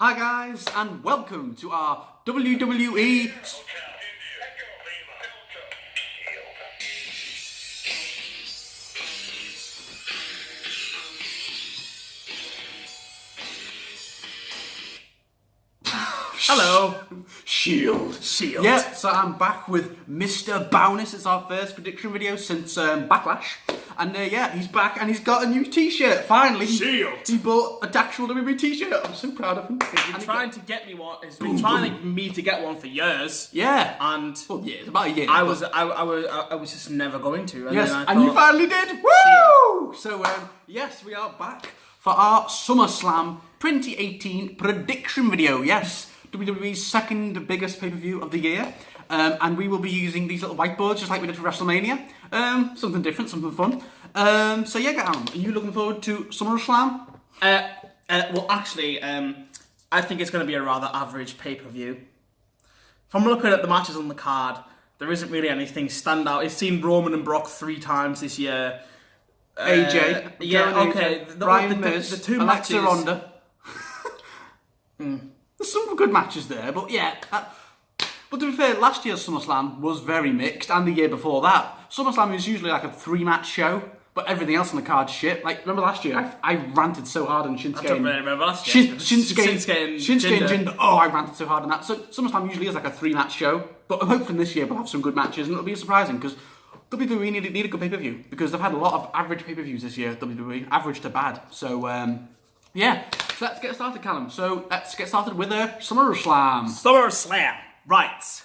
Hi guys, and welcome to our WWE... Hello. Shield. Yeah, so I'm back with Mr Bowness. It's our first prediction video since Backlash. And yeah, he's back and he's got a new t-shirt, finally. Shield. He bought an actual WWE t-shirt. I'm so proud of him. He's been trying to get me one. He's been trying me to get one for years. Yeah. And well, yeah, it's about a year. I was just never going to. And yes, then and you finally did. Woo! So yes, we are back for our SummerSlam 2018 prediction video. Yes. WWE's second biggest pay-per-view of the year, and we will be using these little whiteboards just like we did for WrestleMania. Something different, something fun. So yeah, Gavin, are you looking forward to SummerSlam? Well, actually, I think it's going to be a rather average pay-per-view. From looking at the matches on the card, there isn't really anything stand out. I've seen Roman and Brock 3 times this year. AJ, yeah, okay. Brian Miz, the two Alexa matches. Ronda. There's some good matches there, but yeah. But to be fair, last year's SummerSlam was very mixed, and the year before that. SummerSlam is usually like a 3-match show, but everything else on the card's shit. Like, remember last year? I ranted so hard on Shinsuke. I don't really remember last year. Shinsuke and Jinder. Oh, I ranted so hard on that. So SummerSlam usually is like a 3-match show, but I'm hoping this year we'll have some good matches, and it'll be surprising because WWE need a good pay-per-view because they've had a lot of average pay-per-views this year. WWE average to bad. So yeah. So let's get started, Callum. So let's get started with a SummerSlam. SummerSlam. Right.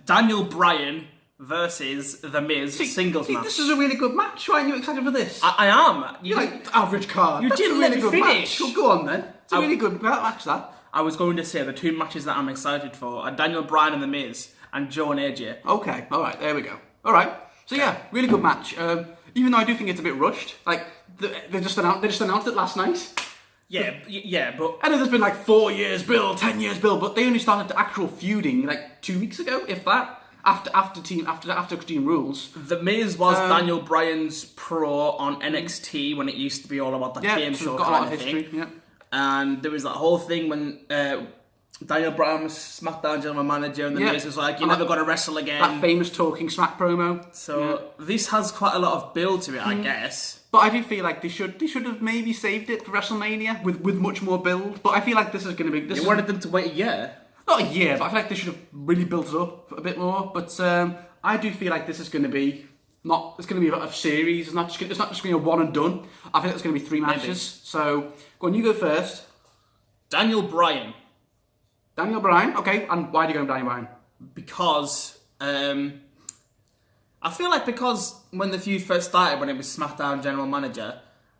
Daniel Bryan versus The Miz singles match. This is a really good match. Why aren't you excited for this? I am. You like average card. You didn't let me finish. Well, go on then. It's a really good match, that. I was going to say the 2 matches that I'm excited for are Daniel Bryan and The Miz and Joe and AJ. Okay. All right. There we go. All right. So yeah, really good match. Even though I do think it's a bit rushed. Like they just announced it last night. Yeah, but I know there's been like 4 years build, 10 years build, but they only started the actual feuding like 2 weeks ago, if that. After Extreme Rules. The Miz was Daniel Bryan's pro on NXT when it used to be all about the game show got a lot of history. thing. Yeah. And there was that whole thing when Daniel Bryan was SmackDown general manager, and the Miz was like, "You're never going to wrestle again." That famous talking smack promo. So this has quite a lot of build to it, I guess. But I do feel like they should have maybe saved it for WrestleMania with much more build. But I feel like this is going to be. You wanted them to wait a year. Not a year, but I feel like they should have really built it up a bit more. But I do feel like this is going to be it's going to be a series. It's not just going to be a one and done. I think it's going to be 3 matches. Maybe. So go on, you go first. Daniel Bryan, okay. And why do you go with Daniel Bryan? Because I feel like when the feud first started, when it was SmackDown general manager,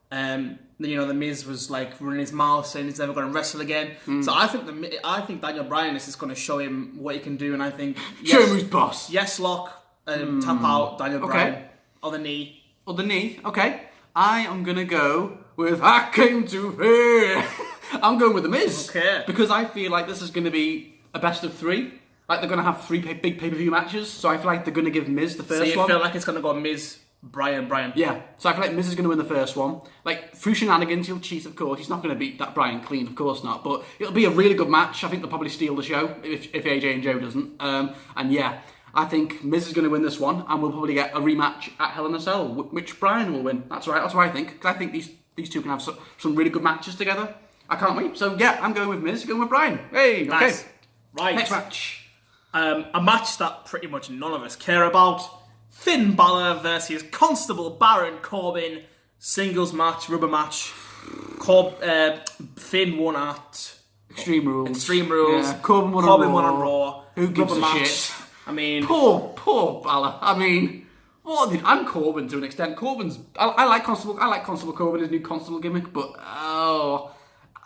the Miz was like running his mouth saying he's never going to wrestle again. So I think Daniel Bryan is just going to show him what he can do, and I think show him who's boss. Yes, lock, tap out Daniel Bryan on the knee. On the knee, okay. I am gonna go with I came to play. I'm going with the Miz. Okay. Because I feel like this is going to be a best of 3. Like they're going to have 3 big pay-per-view matches. So I feel like they're going to give Miz the first one. So you feel like it's going to go Miz, Bryan. Yeah. So I feel like Miz is going to win the first one. Like through shenanigans, he'll cheat, of course. He's not going to beat that Bryan clean, of course not. But it'll be a really good match. I think they'll probably steal the show if AJ and Joe doesn't. And yeah, I think Miz is going to win this one, and we'll probably get a rematch at Hell in a Cell, which Bryan will win. That's right. That's what I think. Because I think these two can have some really good matches together. I can't wait. So yeah, I'm going with Miz, going with Bryan. Hey, nice. Okay. Right. Next match. A match that pretty much none of us care about. Finn Balor versus Constable Baron Corbin. Singles match, rubber match. Finn won at Extreme Rules. Yeah. Corbin won on Raw. Who gives a match. shit? I mean, poor Balor. I mean, I'm Corbin to an extent. I like Constable Corbin, his new Constable gimmick, but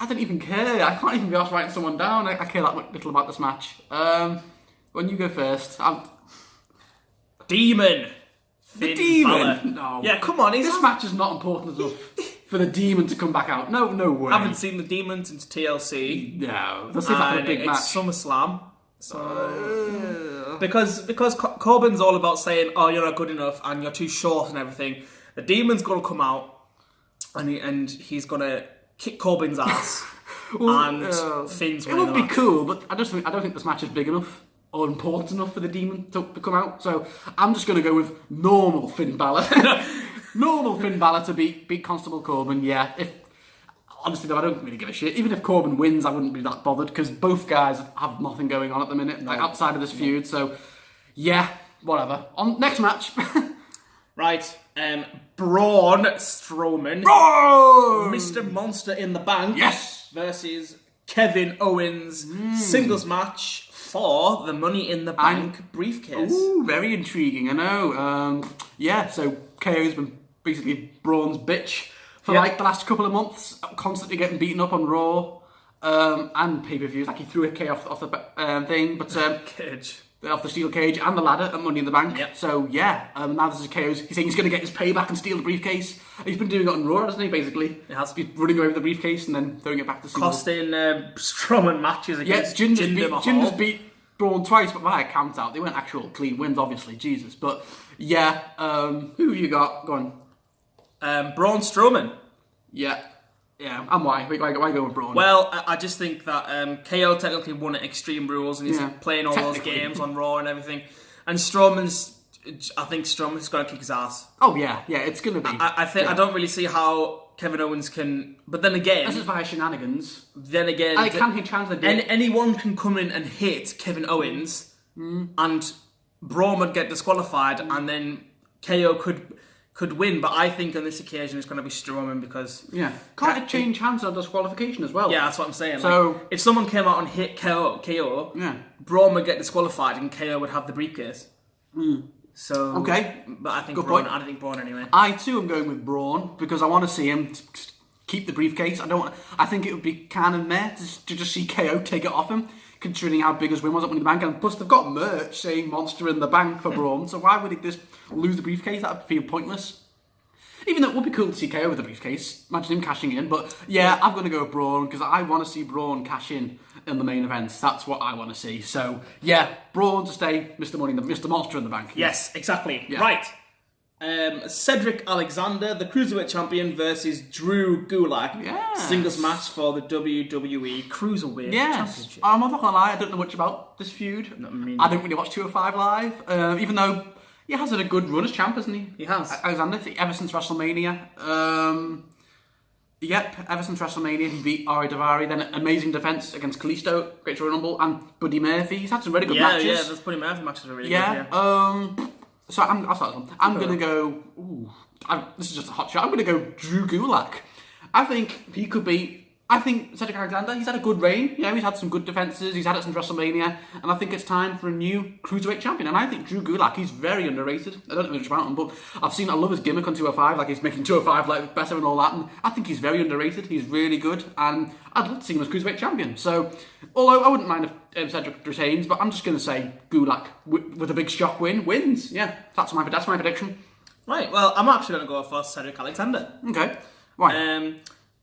I don't even care. I can't even be asked writing someone down. I care that little about this match. When you go first, Demon. The Demon? Balor. No. Yeah, come on. This match is not important enough for the Demon to come back out. No way. I haven't seen the Demon since TLC. No. Let's see if I can a big match. It's SummerSlam. So, because Corbin's all about saying, "Oh, you're not good enough and you're too short and everything." The Demon's gonna come out and he's gonna kick Corbin's ass. and Finn's It winning would the be match. cool, but I don't think this match is big enough or important enough for the Demon to come out. So I'm just going to go with normal Finn Balor. Normal Finn Balor to beat Constable Corbin. Yeah, honestly though, I don't really give a shit. Even if Corbin wins, I wouldn't be that bothered because both guys have nothing going on at the minute, like outside of this feud. So yeah, whatever. On next match. Right, Braun Strowman, Braun! Mr Monster in the Bank, Yes! versus Kevin Owens, singles match for the Money in the Bank briefcase. Ooh, very intriguing, I know. Yeah, so KO's been basically Braun's bitch for like the last couple of months, constantly getting beaten up on Raw and pay-per-views. Like he threw a K off the thing, but Cage. Off the steel cage and the ladder at Money in the Bank. Yep. So yeah, now this is KO's. He's saying he's going to get his payback and steal the briefcase. He's been doing it on Raw, hasn't he? Basically, He has. He's running away with the briefcase and then throwing it back to Cena. Costing Strowman matches against Jinder Mahal. Jinder's beat Braun twice, but via count out. They weren't actual clean wins, obviously. Jesus, but yeah. Who have you got? Go on. Braun Strowman. Yeah. And why? Why go with Braun? Well, I just think that KO technically won at Extreme Rules and he's playing all those Technically. games on Raw and everything. And I think Strowman's going to kick his ass. Oh yeah, it's gonna be. I don't really see how Kevin Owens can. But then again, This is via shenanigans. I can he chance the day? anyone can come in and hit Kevin Owens, and Braun would get disqualified, and then KO could win. But I think on this occasion it's going to be Strowman because Can't it change hands on disqualification as well? yeah, that's what I'm saying. So- like, if someone came out and hit KO, Yeah. Braun would get disqualified and KO would have the briefcase. So Okay. but I think Good Braun. point. I think Braun anyway. I too am going with Braun because I want to see him keep the briefcase. I think it would be kind of meh to just see KO take it off him, considering how big his win was at Money in the Bank. And plus, they've got merch saying "Monster in the Bank" for Braun. So why would he just lose the briefcase? That would feel pointless. Even though it would be cool to see KO with the briefcase. Imagine him cashing in. But yeah, I'm going to go with Braun because I want to see Braun cash in the main events. That's what I want to see. So yeah, Braun to stay Mr. Monster in the Bank. Yes, exactly. Yeah. Right. Cedric Alexander, the Cruiserweight Champion, versus Drew Gulak. Yes. Singles match for the WWE Cruiserweight Yes, Championship. I'm not gonna lie, I don't know much about this feud. I don't really watch 205 Live, even though he has had a good run as champ, hasn't he? He has. Alexander, ever since WrestleMania. Ever since WrestleMania, he beat Ari Daivari, then an amazing defense against Kalisto, Great Royal Rumble, and Buddy Murphy. He's had some really good matches. Yeah, those Buddy Murphy matches are really good. So I'll start this one. I'm going to go... this is just a hot shot. I'm going to go Drew Gulak. I think he could be... I think Cedric Alexander, he's had a good reign. You know, he's had some good defences. He's had it since WrestleMania. And I think it's time for a new Cruiserweight champion. And I think Drew Gulak, he's very underrated. I don't know much about him, but I love his gimmick on 205. Like, he's making 205 like better and all that. And I think he's very underrated. He's really good. And I'd love to see him as Cruiserweight champion. So, although I wouldn't mind if Cedric retains, but I'm just going to say Gulak, with a big shock win, wins. Yeah, that's my prediction. Right, well, I'm actually going to go for Cedric Alexander. Okay. Why?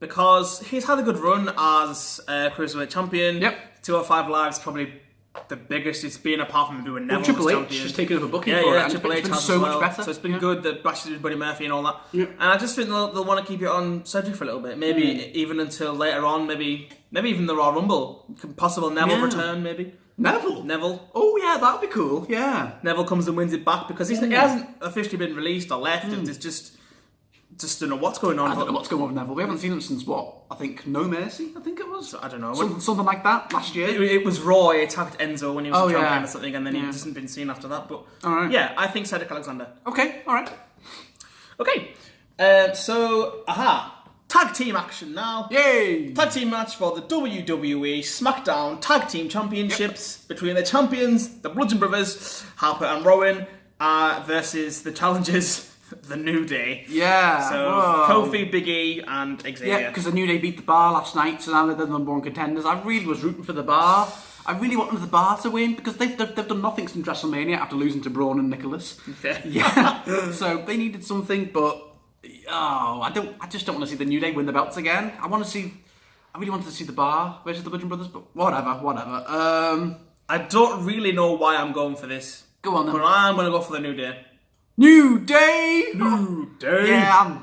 Because he's had a good run as Cruiserweight Champion. Yep. 205 Live's probably the biggest it's been, apart from doing Neville Triple as H champion. has taken over booking Yeah, for it. yeah, And Triple H it's been has so as much well. better. So it's been good that Bash with Buddy Murphy and all that. Yeah. And I just think they'll want to keep it on Cedric for a little bit. Maybe even until later on, maybe even the Royal Rumble. Possible Neville return, maybe. Neville. Oh yeah, that would be cool. Yeah. Neville comes and wins it back because he hasn't officially been released or left. It's just don't know what's going on. I don't know what's going on with Neville. We haven't seen him since what? I think No Mercy. I think it was. I don't know. Something like that last year. It was Raw. He attacked Enzo when he was a champion yeah. or something, and then he hasn't been seen after that. But All right. yeah, I think Cedric Alexander. Okay. All right. Okay, so tag team action now. Yay! Tag team match for the WWE SmackDown Tag Team Championships between the champions, the Bludgeon Brothers, Harper and Rowan, versus the challengers, the New Day. Yeah. So whoa. Kofi, Big E, and Xavier. Yeah, because the New Day beat the Bar last night, so now they're the number one contenders. I really was rooting for the Bar. I really wanted the Bar to win because they've done nothing since WrestleMania after losing to Braun and Nicholas. Okay. Yeah. So they needed something, but I just don't want to see the New Day win the belts again. I really wanted to see the Bar versus the Bludgeon Brothers, but whatever. I don't really know why I'm going for this. Go on then. But I'm going to go for the New Day. New Day. New Day. Yeah.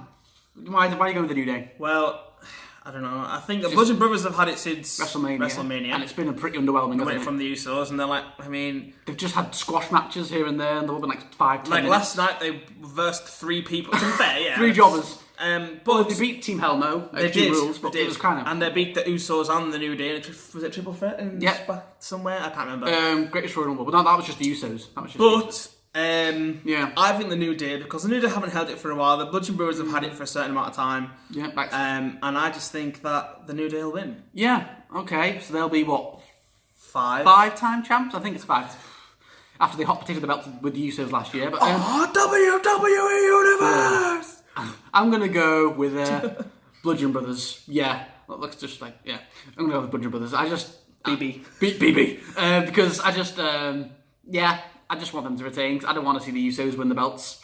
Why are you going with the New Day? Well, I don't know. I think the Bludgeon Brothers have had it since WrestleMania. And it's been a pretty underwhelming, hasn't it? From the Usos, and they're like, I mean... They've just had squash matches here and there, and they've been like 5-10 Like minutes. last night, they versed 3 people. To be fair, yeah. 3 jobbers. But they beat Team Hell No. They did. Rules, but it was kind of... And they beat the Usos and the New Day. Was it Triple Threat? Back somewhere? I can't remember. Greatest Royal Rumble. But no, that was just the Usos. I think the New Day, because the New Day haven't held it for a while. The Bludgeon Brothers have had it for a certain amount of time. Yeah, and I just think that the New Day will win. Yeah, okay. So they'll be, what? 5? 5-time champs? I think it's 5. After they hot potatoed the belt with the Usos last year. But WWE Universe! I'm going to go with Bludgeon Brothers. Yeah. Looks just like, yeah. I'm going to go with Bludgeon Brothers. BB. Because I just, I just want them to retain. Cause I don't want to see the Usos win the belts.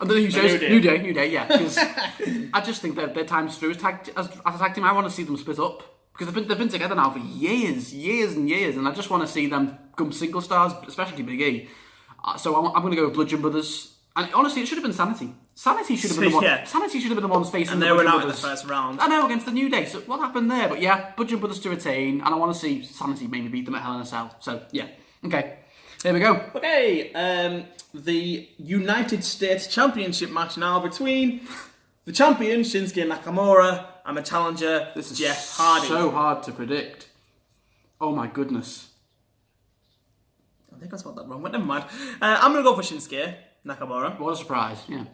New Day, yeah. Because I just think their time's through as a tag team. I want to see them split up. Because they've been together now for years and years. And I just want to see them become single stars, especially Big E. So I'm going to go with Bludgeon Brothers. And honestly, it should have been Sanity. Sanity should have been the one. Yeah. Sanity should have been the ones facing the Bludgeon Brothers. And they went out in the first round. I know, against the New Day. So what happened there? But yeah, Bludgeon Brothers to retain. And I want to see Sanity maybe beat them at Hell in a Cell. So yeah. Okay. There we go. Okay. The United States Championship match now between the champion, Shinsuke Nakamura, and the challenger, Jeff Hardy. So hard to predict. Oh my goodness. I think I spelled that wrong, but never mind. I'm going to go for Shinsuke Nakamura. What a surprise, yeah.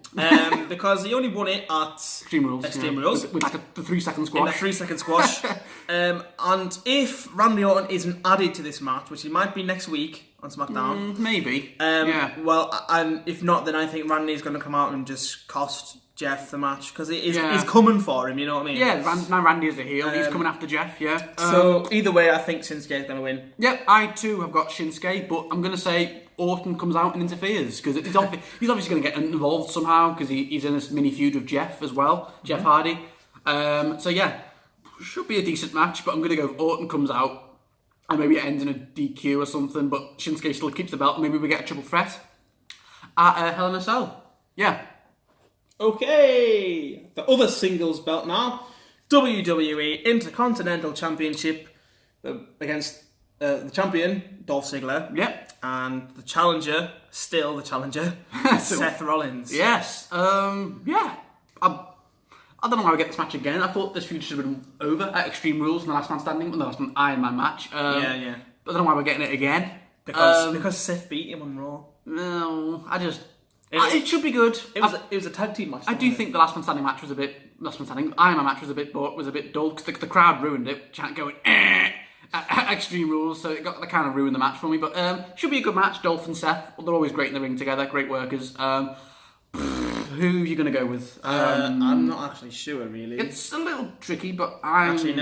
Because he only won it at Extreme Rules. With like the 3-second squash. In a 3-second squash. And if Randy Orton isn't added to this match, which he might be next week on SmackDown. Maybe. Yeah. Well, and if not, then I think Randy's going to come out and just cost Jeff the match, because he's coming for him, you know what I mean? Yeah, now Randy is a heel, he's coming after Jeff, yeah. So, either way, I think Shinsuke's going to win. Yep, I too have got Shinsuke, but I'm going to say Orton comes out and interferes, because he's obviously going to get involved somehow, because he's in this mini feud with Jeff as well, Jeff Hardy. So yeah, should be a decent match, but I'm going to go with Orton comes out, and maybe it ends in a DQ or something, but Shinsuke still keeps the belt, and maybe we get a triple threat at Hell in a Cell. Yeah. Okay, the other singles belt now, WWE Intercontinental Championship against the champion, Dolph Ziggler. Yep. And the challenger, still the challenger, Seth Rollins. Yes. Yeah. I don't know how we get this match again. I thought this feud should have been over at Extreme Rules in the Last Man Standing, the Last Man Iron Man match. Yeah. But I don't know why we're getting it again. Because Seth beat him on Raw. No, it should be good. It was a tag team match. I do think the Last Man Standing match was a bit... Iron Man match was a bit dull, because the crowd ruined it, chant going at Extreme Rules, so it kind of ruined the match for me. But should be a good match. Dolph and Seth, they're always great in the ring together, great workers. Who are you going to go with? I'm not actually sure, really. It's a little tricky, but I'm going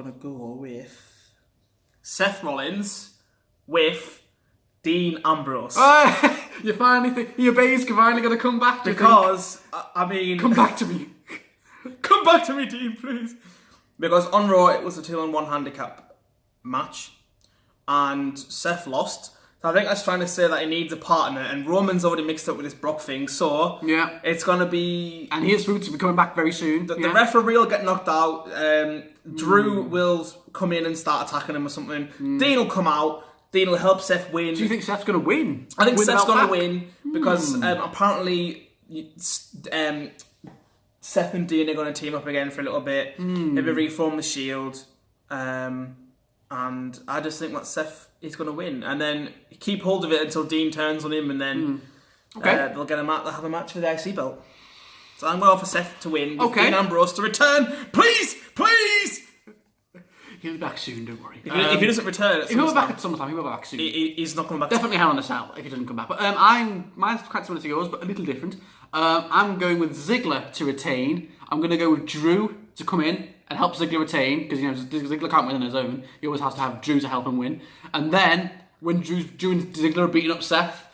to go with Seth Rollins with Dean Ambrose. You finally think your bae's finally going to come back? Because, come back to me. Come back to me, Dean, please. Because on Raw, it was a 2-on-1 handicap match, and Seth lost. So I think that's trying to say that he needs a partner, and Roman's already mixed up with this Brock thing, so yeah, it's going to be... And here's Roots will be coming back very soon. The referee will get knocked out, Drew will come in and start attacking him or something, Dean will come out, Dean will help Seth win. Do you think Seth's going to win? I think Seth's going to win, because apparently Seth and Dean are going to team up again for a little bit, maybe reform the Shield, and I just think that Seth is going to win, and then keep hold of it until Dean turns on him, and then they'll have a match for the IC belt. So I'm going for Seth to win, with Dean Ambrose to return. Please! He'll be back soon, don't worry. If he doesn't return, if he'll be back at SummerSlam, he'll be back soon. He's not coming back. Definitely Hell in a Cell if he doesn't come back. But mine's quite similar to yours, but a little different. I'm going with Ziggler to retain. I'm going to go with Drew to come in and help Ziggler retain, because Ziggler can't win on his own. He always has to have Drew to help him win. And then when Drew and Ziggler are beating up Seth,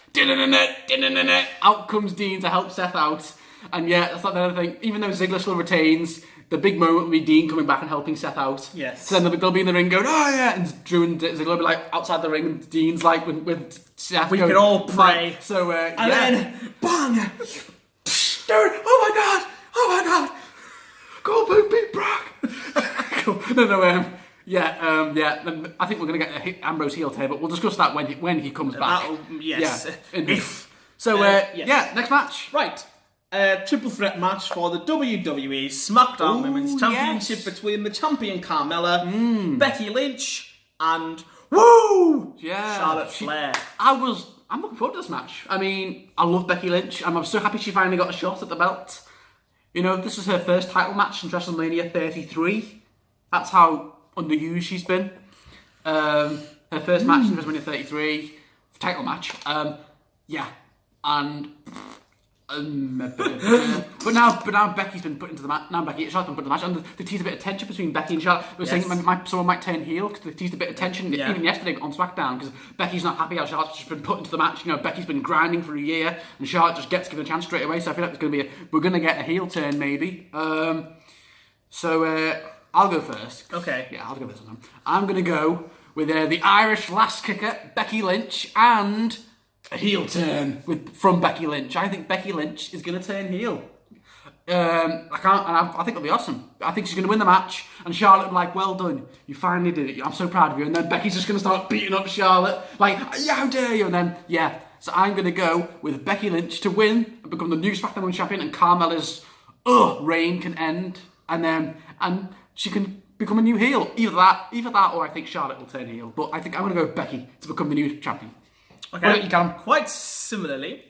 out comes Dean to help Seth out. And yeah, that's like the other thing. Even though Ziggler still retains, the big moment will be Dean coming back and helping Seth out. Yes. So then they'll be in the ring going, oh yeah, and Drew and Ziggler will be like outside the ring, and Dean's like with Seth. We can all pray. So and then bang. Dude, oh my god! Goldberg beat Brock! Cool. No, yeah. I think we're going to get Ambrose heel turn, but we'll discuss that when he comes back. Yes. Yeah, If. So, Yes. next match. Right. Triple threat match for the WWE Smackdown Women's Championship between the champion Carmella, Becky Lynch, and Charlotte Flair. I'm looking forward to this match. I mean, I love Becky Lynch, and I'm so happy she finally got a shot at the belt. You know, this is her first title match since WrestleMania 33. That's how underused she's been. Her first match in WrestleMania 33, title match. But now Becky's been put into the match. Charlotte's been put into the match, and they teased a bit of tension between Becky and Charlotte. They were saying someone might turn heel because they teased a bit of tension even yesterday on SmackDown because Becky's not happy how Charlotte's just been put into the match. You know, Becky's been grinding for a year, and Charlotte just gets given a chance straight away. So I feel like we're going to get a heel turn maybe. So I'll go first. Okay. Yeah, I'll go first. I'm going to go with the Irish lass kicker Becky Lynch and a heel turn from Becky Lynch. I think Becky Lynch is going to turn heel. I think it'll be awesome. I think she's going to win the match, and Charlotte will be like, well done, you finally did it. I'm so proud of you. And then Becky's just going to start beating up Charlotte, like, yeah, how dare you? And then, so I'm going to go with Becky Lynch to win and become the new SmackDown Women's Champion, and Carmella's reign can end, and she can become a new heel. Either that, or I think Charlotte will turn heel. But I think I'm going to go with Becky to become the new champion. Okay. Quite similarly,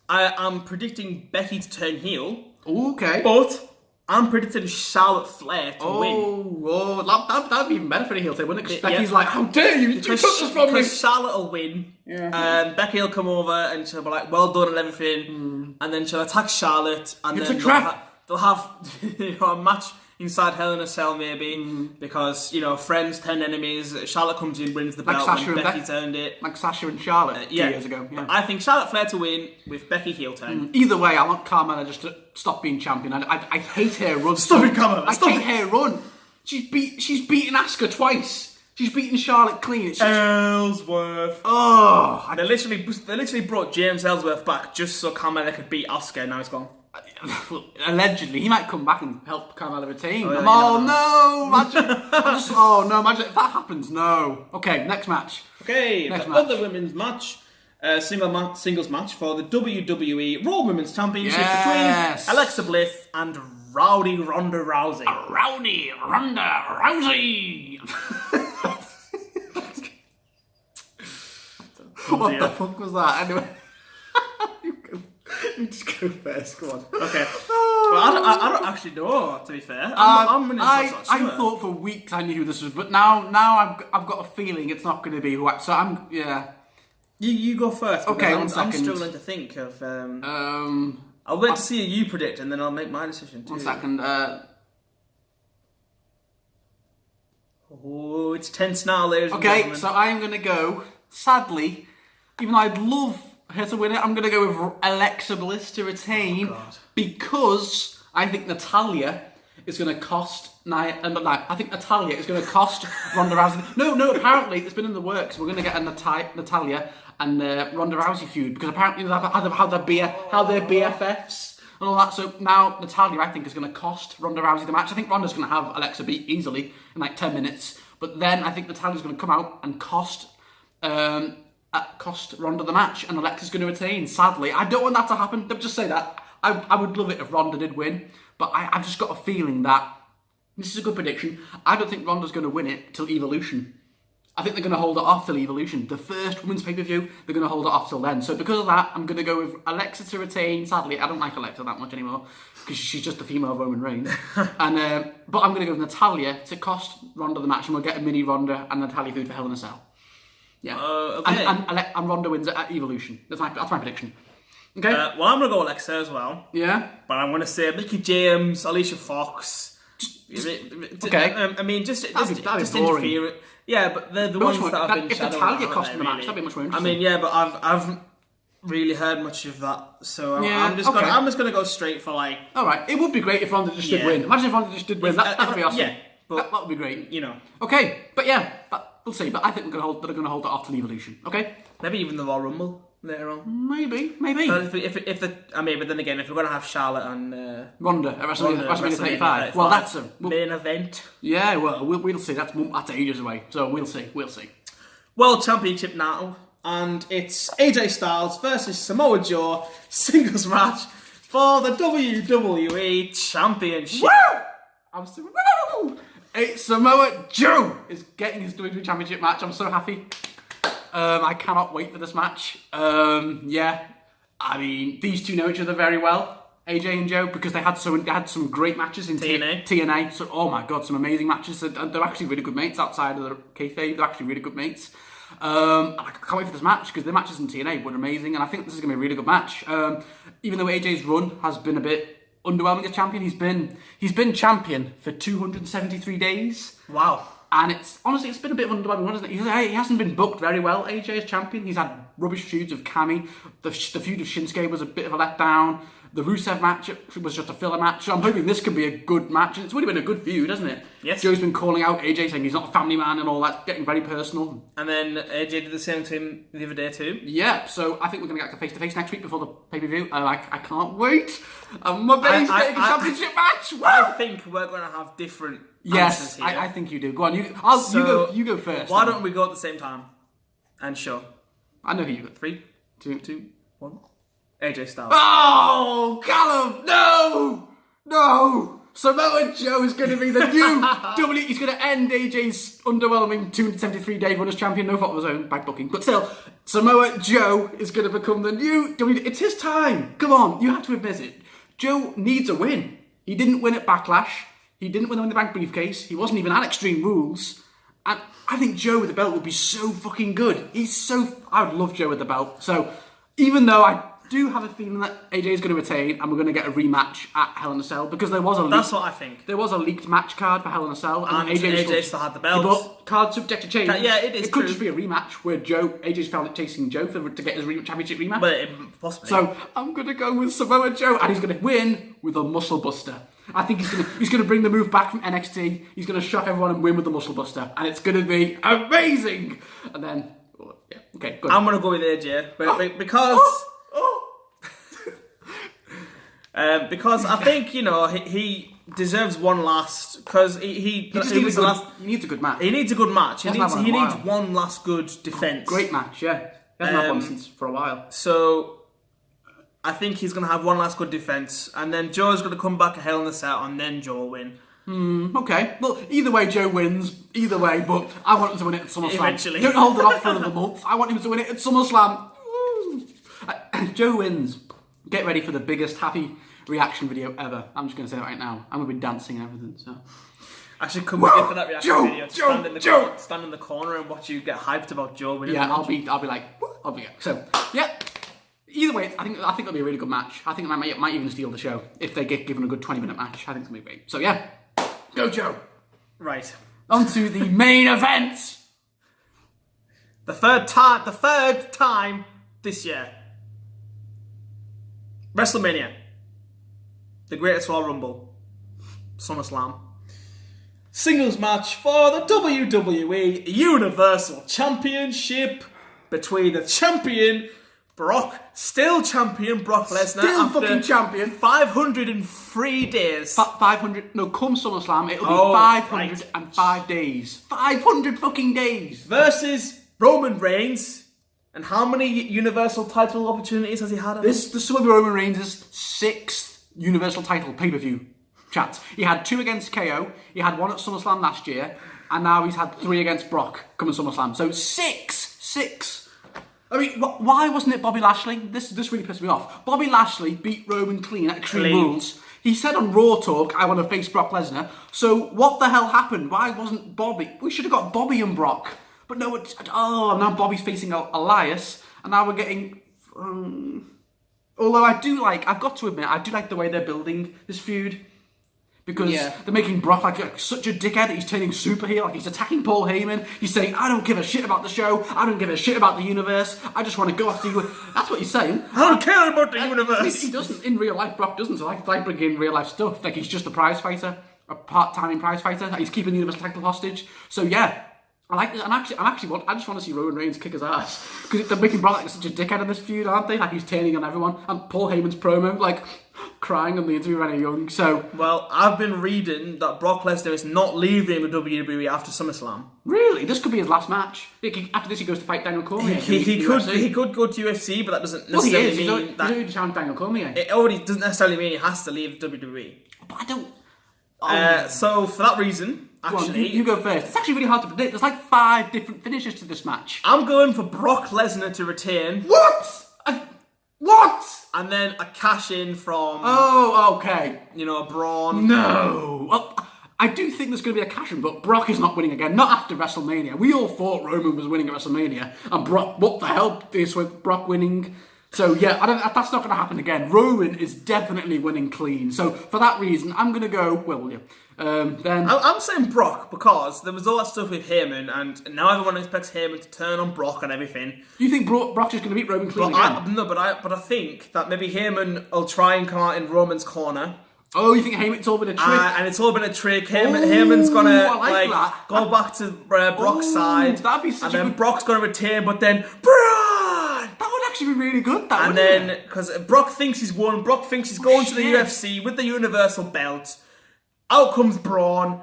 I am predicting Becky to turn heel. Okay. But I'm predicting Charlotte Flair to win. Oh, that'd be even better for a heel turn, wouldn't it? Because Becky's like, how dare you took this from me? Because Charlotte will win. Yeah. Becky will come over and she'll be like, well done and everything. And then she'll attack Charlotte. And it's then a trap. They'll have a match inside Hell in a Cell maybe, because, friends turn enemies. Charlotte comes in, wins the belt, and Becky's earned it. Like Sasha and Charlotte 2 years ago. Yeah. I think Charlotte Flair to win with Becky heel turn. Either way, I want Carmella just to stop being champion. I hate her run. Stop it, Carmella. I hate her run. She's beaten Asuka twice. She's beaten Charlotte clean. Ellsworth. Oh, they literally brought James Ellsworth back just so Carmella could beat Asuka, and now he's gone. Allegedly, he might come back and help Carmella retain. Imagine. Imagine if that happens. No. Okay, next match. Okay, other women's match, singles match for the WWE Raw Women's Championship between Alexa Bliss and Rowdy Ronda Rousey. Rowdy Ronda Rousey. What the fuck was that? Anyway. You just go first, go on. Okay. Well, I don't actually know, to be fair. I thought for weeks I knew who this was, but now I've got a feeling it's not going to be who I... So I'm... Yeah. You go first. Okay, I'm 1 second. struggling to think of... I'll wait to see you predict, and then I'll make my decision too. 1 second. It's tense now, ladies and gentlemen. Okay, so I'm going to go, sadly, even though I'd love her to win it, I'm going to go with Alexa Bliss to retain because I think Natalya is going to cost I think Natalya is going to cost Ronda Rousey. No, apparently it's been in the works. We're going to get a Natalya and Ronda Rousey feud because apparently they're BFFs and all that. So now Natalya, I think, is going to cost Ronda Rousey the match. I think Ronda's going to have Alexa beat easily in like 10 minutes. But then I think Natalya's going to come out and cost Ronda the match, and Alexa's going to retain. Sadly, I don't want that to happen. Don't just say that. I would love it if Ronda did win, but I've just got a feeling that this is a good prediction. I don't think Ronda's going to win it till Evolution. I think they're going to hold it off till Evolution. The first women's pay-per-view, they're going to hold it off till then. So because of that, I'm going to go with Alexa to retain. Sadly, I don't like Alexa that much anymore because she's just the female Roman Reigns. But I'm going to go with Natalya to cost Ronda the match, and we'll get a mini Ronda and Natalya feud for Hell in a Cell. Yeah. Okay. And Ronda wins at Evolution. That's my prediction. Okay. Well, I'm going to go Alexa as well. Yeah. But I'm going to say Mickie James, Alicia Fox. Okay. I mean, just that'd be boring. interfere. Yeah, but they're the ones that have been if Natalya cost them the match, that'd be much more interesting. I mean, yeah, but I've really heard much of that, so I'm just going to go straight for like. All right. It would be great if Ronda just did win. Imagine if Ronda just did win. That would be awesome. Yeah, but that would be great. Okay, but yeah, we'll see. But I think they're going to hold it off till Evolution. Okay. Maybe even the Royal Rumble. later on. Maybe. But but then again, if we're gonna have Charlotte and Ronda at WrestleMania 35. Well, that's a main event. Yeah, well, we'll see. That's ages away. So we'll see. World Championship now, and it's AJ Styles versus Samoa Joe singles match for the WWE Championship. Woo! Samoa Joe is getting his WWE Championship match. I'm so happy. I cannot wait for this match. Yeah, I mean, these two know each other very well, AJ and Joe, because they had some great matches in TNA. So, oh my god, some amazing matches. They're actually really good mates outside of the kayfabe. They're actually really good mates. I can't wait for this match because the matches in TNA were amazing, and I think this is going to be a really good match. Even though AJ's run has been a bit underwhelming as champion, he's been champion for 273 days. Wow. And it's been a bit of underwhelming, hasn't it? He hasn't been booked very well, AJ, as champion. He's had rubbish feuds with Cammy. The feud of Shinsuke was a bit of a letdown. The Rusev match was just a filler match. So I'm hoping this can be a good match. And it's really been a good feud, hasn't it? Yes. Joe's been calling out AJ, saying he's not a family man and all that, getting very personal. And then AJ did the same to him the other day too. Yeah, so I think we're going to get face-to-face next week before the pay-per-view. I can't wait. My baby's getting a championship match. Woo! I think we're going to have different answers here. I think you do. Go on, you go first. Why don't we go at the same time? And show. I know who you got. 3, 2, 1. AJ Styles. Oh, Callum! No! Samoa Joe is going to be the new He's going to end AJ's underwhelming 273-day run as champion. No fault of his own, bad booking. But still, Samoa Joe is going to become the new It's his time. Come on, you have to admit it. Joe needs a win. He didn't win at Backlash. He didn't win the Bank briefcase. He wasn't even at Extreme Rules. And I think Joe with the belt would be so fucking good. I would love Joe with the belt. So, even though I do have a feeling that AJ is going to retain and we're going to get a rematch at Hell in a Cell, because there was That's what I think. There was a leaked match card for Hell in a Cell, and AJ still had the belt. But cards subject to change. Yeah, it is. It could just be a rematch where AJ's found it chasing Joe to get his championship rematch. But possibly. So I'm going to go with Samoa Joe, and he's going to win with a muscle buster. I think he's going to bring the move back from NXT. He's going to shock everyone and win with the muscle buster, and it's going to be amazing. And then, yeah, okay, good. I'm going to go with AJ, because. Because I think, he deserves one last, because he needs a good match. He needs a good match. He needs one last good defence. Great match, yeah. He hasn't had one since for a while. So I think he's going to have one last good defence, and then Joe's going to come back a Hell in a Cell, and then Joe will win. Okay. Well, either way, Joe wins. Either way, but I want him to win it at SummerSlam. Eventually. Don't hold it off for another month. I want him to win it at SummerSlam. Joe wins. Get ready for the biggest happy reaction video ever. I'm just going to say that right now. I'm going to be dancing and everything, so. I should come with you for that reaction video. Stand in the corner and watch you get hyped about Joe winning. Yeah, I'll be like, so, yeah. Either way, I think it'll be a really good match. I think it might even steal the show if they get given a good 20-minute match. I think it's going to be great. So, yeah. Go, Joe. Right. On to the main event. The third time this year. WrestleMania. The Greatest Royal Rumble. SummerSlam. Singles match for the WWE Universal Championship between the champion still champion Brock Lesnar. Still fucking champion. 503 days. 500, no, come SummerSlam, it'll be 505 days. 500 fucking days. Versus Roman Reigns. And how many Universal title opportunities has he had? This will be Roman Reigns' 6th Universal title pay-per-view chats. He had 2 against KO, he had 1 at SummerSlam last year, and now he's had 3 against Brock coming SummerSlam. So 6! I mean, why wasn't it Bobby Lashley? This really pissed me off. Bobby Lashley beat Roman clean at Extreme Rules. He said on Raw Talk, I want to face Brock Lesnar. So what the hell happened? Why wasn't Bobby? We should have got Bobby and Brock. But no, now Bobby's facing Elias, and now we're getting... although I've got to admit, I do like the way they're building this feud. Because they're making Brock like such a dickhead that he's turning super heel, like he's attacking Paul Heyman. He's saying, I don't give a shit about the show, I don't give a shit about the universe, I just want to go after you. That's what he's saying. I don't care about the universe. He doesn't, in real life, Brock doesn't, so I bring in real life stuff. Like he's just a prize fighter, a part-time prize fighter, he's keeping the Universal title hostage. So yeah. I like this, and I just want to see Roman Reigns kick his ass because they're making Brock like such a dickhead in this feud, aren't they? Like he's turning on everyone, and Paul Heyman's promo, like crying on the interview when he's young. So, well, I've been reading that Brock Lesnar is not leaving the WWE after SummerSlam. Really, this could be his last match. After this, he goes to fight Daniel Cormier. He could go to UFC, but that doesn't necessarily mean he's already challenged Daniel Cormier. It already doesn't necessarily mean he has to leave WWE. But I don't. So for that reason, actually, you go first. It's actually really hard to predict. There's like 5 different finishes to this match. I'm going for Brock Lesnar to retain. What? What? And then a cash in from. Oh, okay. Braun. No. Well, I do think there's going to be a cash in, but Brock is not winning again. Not after WrestleMania. We all thought Roman was winning at WrestleMania, and Brock. What the hell is with Brock winning? So yeah, that's not going to happen again. Roman is definitely winning clean. So for that reason, I'm going to go. Well, will you? Then I'm saying Brock because there was all that stuff with Heyman, and now everyone expects Heyman to turn on Brock and everything. You think Brock's just going to beat Roman clean again? But I think that maybe Heyman will try and come out in Roman's corner. Oh, you think Heyman's all been a trick? And it's all been a trick. Heyman's gonna go back to Brock's side, that'd be such and then good... Brock's gonna retain, but then Braun. That would actually be really good. And then because Brock thinks he's won, Brock thinks he's going to the UFC with the Universal belt. Out comes Braun,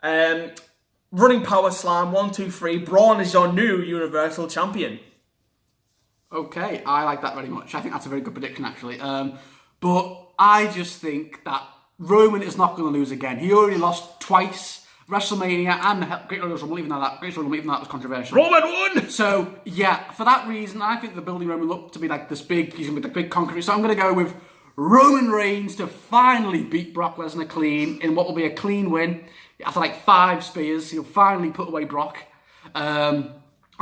running power slam 1, 2, 3. Braun is your new Universal Champion. Okay, I like that very much. I think that's a very good prediction, actually. But I just think that Roman is not going to lose again. He already lost twice, WrestleMania and Great Royal Rumble, even though that was controversial. Roman won! So, yeah, for that reason, I think they're building Roman up to be like this big, he's going to be the big conqueror. So I'm going to go with Roman Reigns to finally beat Brock Lesnar clean in what will be a clean win. After like 5 spears, he'll finally put away Brock. And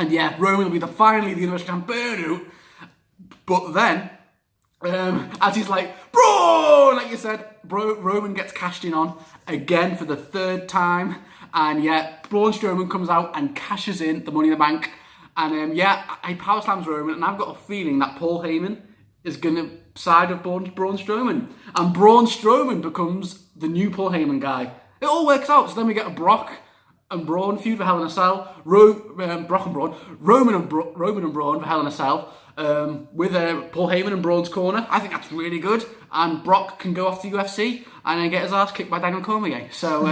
yeah, Roman will be finally the Universal Champion. But then, as he's like, bro, like you said, Roman gets cashed in on again for the 3rd time. And yeah, Braun Strowman comes out and cashes in the Money in the Bank. And he power slams Roman. And I've got a feeling that Paul Heyman is going to side of Braun Strowman. And Braun Strowman becomes the new Paul Heyman guy. It all works out. So then we get a Brock and Braun feud for Hell in a Cell. Brock and Braun. Roman and Braun for Hell in a Cell. With Paul Heyman in Braun's corner. I think that's really good. And Brock can go off to UFC and then get his ass kicked by Daniel Cormier. So,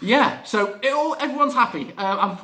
yeah. So, everyone's happy.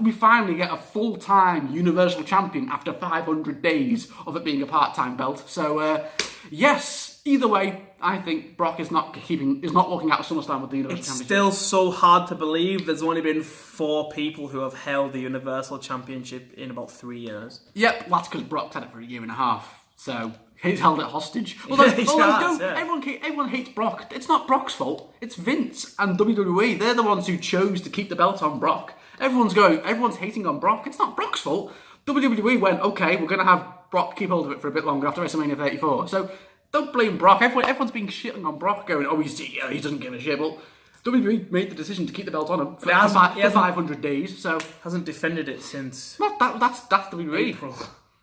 We finally get a full-time Universal Champion after 500 days of it being a part-time belt. So, yes. Either way, I think Brock is not walking out of SummerSlam with the Universal Championship. It's still so hard to believe there's only been 4 people who have held the Universal Championship in about 3 years. Yep, that's because Brock's had it for a year and a half. So he's held it hostage. Everyone hates Brock. It's not Brock's fault. It's Vince and WWE. They're the ones who chose to keep the belt on Brock. Everyone's hating on Brock. It's not Brock's fault. WWE went, okay, we're going to have Brock keep hold of it for a bit longer after WrestleMania 34. So don't blame Brock. Everyone's been shitting on Brock, going, oh, he doesn't give a shit. Well, WWE made the decision to keep the belt on him for 500 days. So hasn't defended it since. That's WWE. April.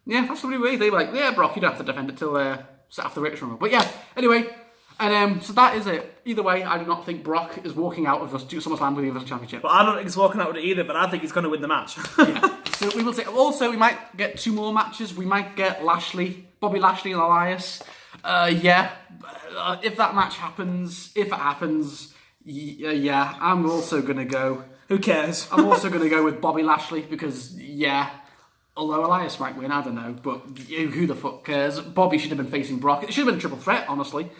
Yeah, that's WWE. They were like, yeah, Brock, you don't have to defend it till after the British Rumble. But yeah, anyway, and so that is it. Either way, I do not think Brock is walking out of the SummerSlam with the Universal Championship. But I don't think he's walking out with it either. But I think he's going to win the match. Yeah. So we will see. Also, we might get 2 more matches. We might get Bobby Lashley and Elias. If that match happens, I'm also going to go. Who cares? I'm also going to go with Bobby Lashley because, although Elias might win, I don't know, but who the fuck cares? Bobby should have been facing Brock. It should have been a triple threat, honestly.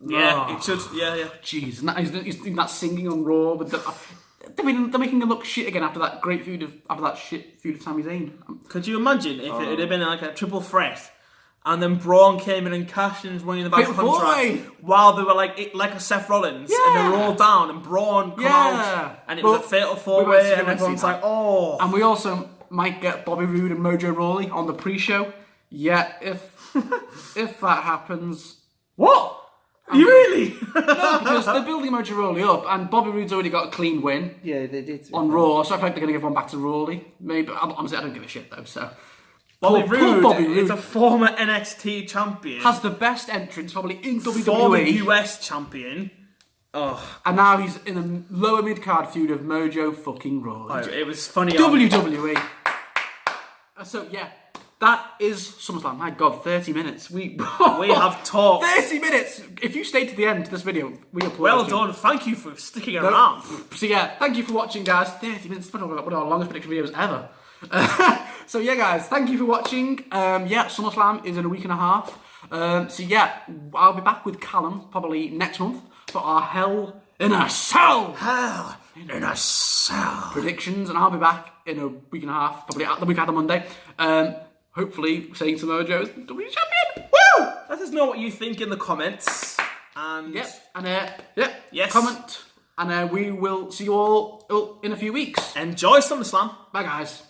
Yeah, it should. Yeah. Jeez, and he's doing that singing on Raw. They're making him look shit again after that shit feud of Sami Zayn. Could you imagine if it had been like a triple threat? And then Braun came in and cashed in his Money in the Bank contract while they were like a Seth Rollins, and they were all down, and Braun come out, and it was a fatal 4-way, and everyone's like, oh. And we also might get Bobby Roode and Mojo Rawley on the pre-show. Yeah, if that happens, what? You really? No, because they're building Mojo Rawley up, and Bobby Roode's already got a clean win. Yeah, they did on Raw, so I think they're going to give one back to Rawley. Maybe honestly, I don't give a shit though. So. Bobby Roode is a former NXT champion. Has the best entrance probably in WWE. Former US champion. Oh, And now he's in a lower mid-card feud of Mojo fucking Rawley. it was funny. WWE. So, yeah. That is SummerSlam. My God, 30 minutes. We have talked. 30 minutes! If you stayed to the end of this video, we applaud Well you. done. Thank you for sticking around. So yeah, thank you for watching, guys. 30 minutes, one of our longest prediction videos ever. So yeah, guys, thank you for watching. Yeah, SummerSlam is in a week and a half. So yeah, I'll be back with Callum probably next month for our Hell in a Cell predictions, and I'll be back in a week and a half, probably the week after Monday. Hopefully saying to Mojo's WWE champion. Woo! Let us know what you think in the comments. And Yes. Comment, and we will see you all in a few weeks. Enjoy SummerSlam. Bye, guys.